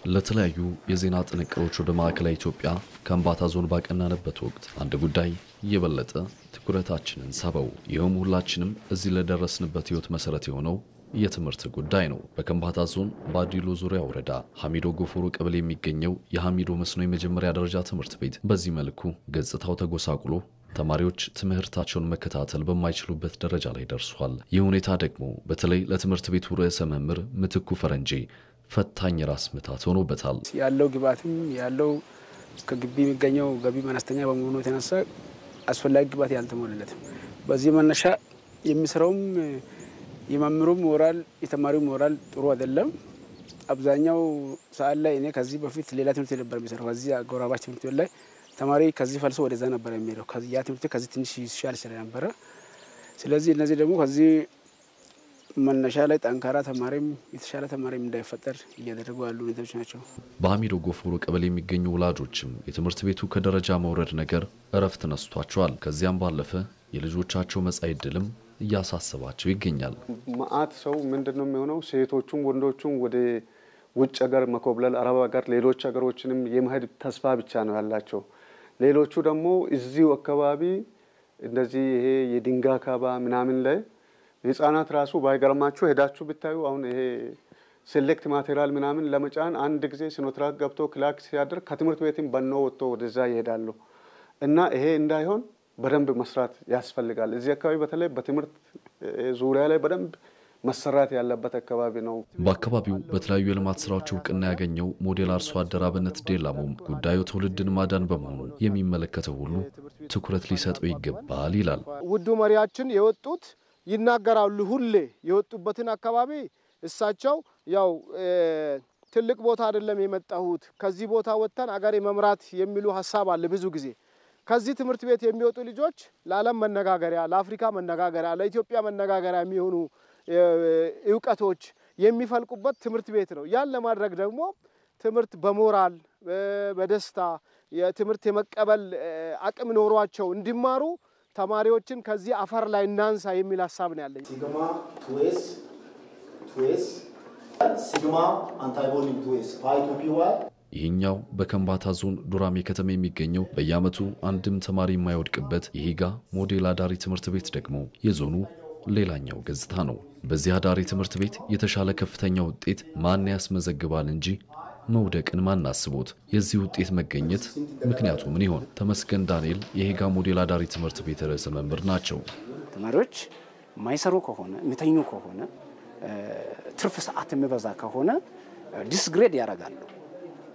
ለተለያዩ የዜና ጥንቅሮች ወደ ማዕከላዊ ኢትዮጵያ ከምባታ ዞን ባቀናንበት ወቅት አንድ ጉዳይ የበለጠ ትኩረታችንን ሳበው። ይህም ሁላችንም እዚህ ለደረስንበት ህይወት መሰረት የሆነው የትምህርት ጉዳይ ነው። በከምባታ ዞን ባዲሎ ዙሪያ ወረዳ ሐሚዶ ጎፎሮ ቀበሌ የሚገኘው የሐሚዶ መስኖ የመጀመሪያ ደረጃ ትምህርት ቤት በዚህ መልኩ ገጽታው ተጎሳቁሎ ተማሪዎች ትምህርታቸውን መከታተል በማይችሉበት ደረጃ ላይ ደርሷል። ይህ ሁኔታ ደግሞ በተለይ ለትምህርት ቤቱ ርዕሰ መምህር ምትኩ ፈረንጂ ፈታኝ ራስ ምታት ሆኖበታል። ያለው ግብአትም ያለው ከግቢ የሚገኘው ገቢ አነስተኛ በመሆኑ የተነሳ አስፈላጊ ግብአት ያልተሟላለት በዚህ መነሻ የሚሰራውም የመምህሩም ሞራል የተማሪው ሞራል ጥሩ አይደለም። አብዛኛው ሰዓት ላይ እኔ ከዚህ በፊት ሌላ ትምህርት ነበር የሚሰራው። ከዚህ አጎራባች ትምህርት ላይ ተማሪ ከዚህ ፈልሶ ወደዛ ነበር የሚሄደው። ከዚህ ትምህርት ከዚህ ትንሽ ይሻል ስለነበረ ስለዚህ እነዚህ ደግሞ ከዚህ መነሻ ላይ ጠንካራ ተማሪም የተሻለ ተማሪም እንዳይፈጠር እያደረጉ ያሉ ሁኔታዎች ናቸው። በሐሚዶ ጎፎሮ ቀበሌ የሚገኙ ወላጆችም የትምህርት ቤቱ ከደረጃ መውረድ ነገር እረፍት ነስቷቸዋል። ከዚያም ባለፈ የልጆቻቸው መጻኢ ዕድልም እያሳሰባቸው ይገኛል። ማአት ሰው ምንድነው የሚሆነው? ሴቶቹም ወንዶቹም ወደ ውጭ ሀገር መኮብለል፣ አረብ ሀገር፣ ሌሎች ሀገሮችንም የመሄድ ተስፋ ብቻ ነው ያላቸው። ሌሎቹ ደግሞ እዚሁ አካባቢ እንደዚህ ይሄ የድንጋይ ካባ ምናምን ላይ ህፃናት ራሱ ባይገርማችሁ ሄዳችሁ ብታዩ አሁን ይሄ ሴሌክት ማቴሪያል ምናምን ለመጫን አንድ ጊዜ ሲኖትራክ ገብቶ ክላክ ሲያደርግ ከትምህርት ቤትም በኖ ወጥቶ ወደዛ ይሄዳሉ። እና ይሄ እንዳይሆን በደንብ መስራት ያስፈልጋል። እዚህ አካባቢ በተለይ በትምህርት ዙሪያ ላይ በደንብ መሰራት ያለበት አካባቢ ነው። በአካባቢው በተለያዩ የልማት ስራዎች እውቅና ያገኘው ሞዴል አርሶ አደር አብነት ዴላሞም ጉዳዩ ትውልድን ማዳን በመሆኑ የሚመለከተው ሁሉ ትኩረት ሊሰጠው ይገባል ይላል። ውዱ መሪያችን የወጡት ይናገራሉ። ሁሌ የወጡበትን አካባቢ እሳቸው ያው ትልቅ ቦታ አይደለም የመጣሁት ከዚህ ቦታ ወጥተን አገር መምራት የሚሉ ሐሳብ አለ። ብዙ ጊዜ ከዚህ ትምህርት ቤት የሚወጡ ልጆች ለዓለም መነጋገሪያ፣ ለአፍሪካ መነጋገሪያ፣ ለኢትዮጵያ መነጋገሪያ የሚሆኑ ዕውቀቶች የሚፈልቁበት ትምህርት ቤት ነው። ያን ለማድረግ ደግሞ ትምህርት በሞራል በደስታ የትምህርት የመቀበል አቅም ኖሯቸው እንዲማሩ ተማሪዎችን ከዚህ አፈር ላይ እናንሳ የሚል ሐሳብ ነው ያለኝ። ሲግማ ቱኤስ ሲግማ አንታይቦሊም ቱኤስ ፓይ2ፒዋይ ይህኛው በከምባታ ዞን ዱራሜ ከተማ የሚገኘው በየዓመቱ አንድም ተማሪ የማይወድቅበት የሂጋ ሞዴል አዳሪ ትምህርት ቤት ደግሞ የዞኑ ሌላኛው ገጽታ ነው። በዚህ አዳሪ ትምህርት ቤት የተሻለ ከፍተኛ ውጤት ማን ያስመዘግባል እንጂ መውደቅን ማን አስቦት? የዚህ ውጤት መገኘት ምክንያቱ ምን ይሆን? ተመስገን ዳንኤል የሂጋ ሞዴል አዳሪ ትምህርት ቤት ርዕሰ መምህር ናቸው። ተማሪዎች ማይሰሩ ከሆነ ምተኙ ከሆነ ትርፍ ሰዓት የሚበዛ ከሆነ ዲስግሬድ ያደርጋሉ።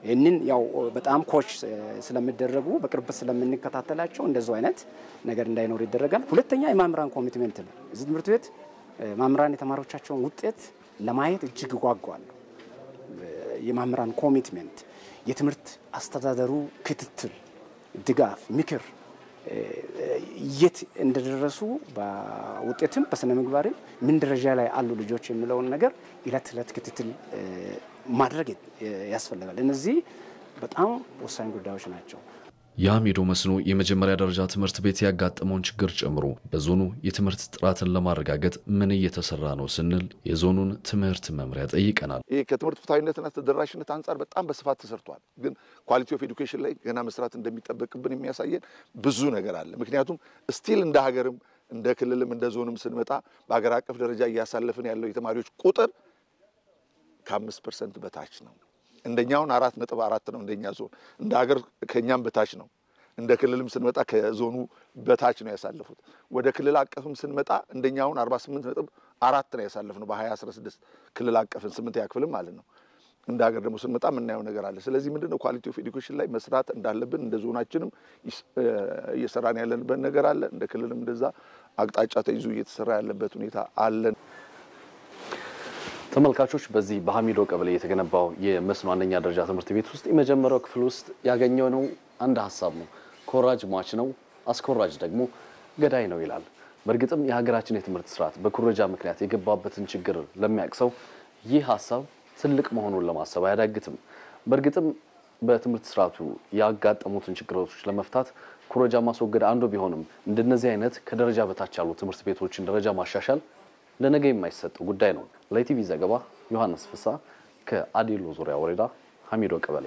ይህንን ያው በጣም ኮች ስለሚደረጉ በቅርብ ስለምንከታተላቸው እንደዚህ አይነት ነገር እንዳይኖር ይደረጋል። ሁለተኛ የመምህራን ኮሚትመንት ነው። እዚህ ትምህርት ቤት መምህራን የተማሪዎቻቸውን ውጤት ለማየት እጅግ ጓጓሉ። የመምህራን ኮሚትመንት፣ የትምህርት አስተዳደሩ ክትትል፣ ድጋፍ፣ ምክር የት እንደደረሱ በውጤትም በስነ ምግባርም ምን ደረጃ ላይ አሉ ልጆች የሚለውን ነገር ዕለት ዕለት ክትትል ማድረግ ያስፈልጋል። እነዚህ በጣም ወሳኝ ጉዳዮች ናቸው። የሐሚዶ መስኖ የመጀመሪያ ደረጃ ትምህርት ቤት ያጋጠመውን ችግር ጨምሮ በዞኑ የትምህርት ጥራትን ለማረጋገጥ ምን እየተሰራ ነው ስንል የዞኑን ትምህርት መምሪያ ጠይቀናል። ይሄ ከትምህርት ፍትሃዊነትና ተደራሽነት አንፃር በጣም በስፋት ተሰርቷል። ግን ኳሊቲ ኦፍ ኤዱኬሽን ላይ ገና መስራት እንደሚጠበቅብን የሚያሳየን ብዙ ነገር አለ። ምክንያቱም ስቲል እንደ ሀገርም እንደ ክልልም እንደ ዞንም ስንመጣ በአገር አቀፍ ደረጃ እያሳለፍን ያለው የተማሪዎች ቁጥር ከ5% በታች ነው። እንደኛውን 4.4 ነው እንደኛ ዞን። እንደ ሀገር ከኛም በታች ነው። እንደ ክልልም ስንመጣ ከዞኑ በታች ነው ያሳለፉት። ወደ ክልል አቀፍም ስንመጣ እንደኛውን 48.4 ነው ያሳለፍነው በ2016 ክልል አቀፍን 8 ያክፍልም ማለት ነው። እንደ ሀገር ደግሞ ስንመጣ ምናየው ነገር አለ። ስለዚህ ምንድነው ኳሊቲ ኦፍ ኤዱኬሽን ላይ መስራት እንዳለብን እንደ ዞናችንም እየሰራን ያለንበት ነገር አለ። እንደ ክልልም እንደዛ አቅጣጫ ተይዞ እየተሰራ ያለበት ሁኔታ አለ። ተመልካቾች በዚህ በሐሚዶ ቀበሌ የተገነባው የመስኖ አንደኛ ደረጃ ትምህርት ቤት ውስጥ የመጀመሪያው ክፍል ውስጥ ያገኘው ነው አንድ ሐሳብ ነው። ኮራጅ ሟች ነው፣ አስኮራጅ ደግሞ ገዳይ ነው ይላል። በእርግጥም የሀገራችን የትምህርት ስርዓት በኩረጃ ምክንያት የገባበትን ችግር ለሚያቅሰው ይህ ሐሳብ ትልቅ መሆኑን ለማሰብ አያዳግትም። በእርግጥም በትምህርት ስርዓቱ ያጋጠሙትን ችግሮች ለመፍታት ኩረጃ ማስወገድ አንዱ ቢሆንም እንደነዚህ አይነት ከደረጃ በታች ያሉ ትምህርት ቤቶችን ደረጃ ማሻሻል ለነገ የማይሰጥ ጉዳይ ነው። ለኢቲቪ ዘገባ ዮሐንስ ፍሳ ከአዲሎ ዙሪያ ወረዳ ሀሚዶ ቀበሌ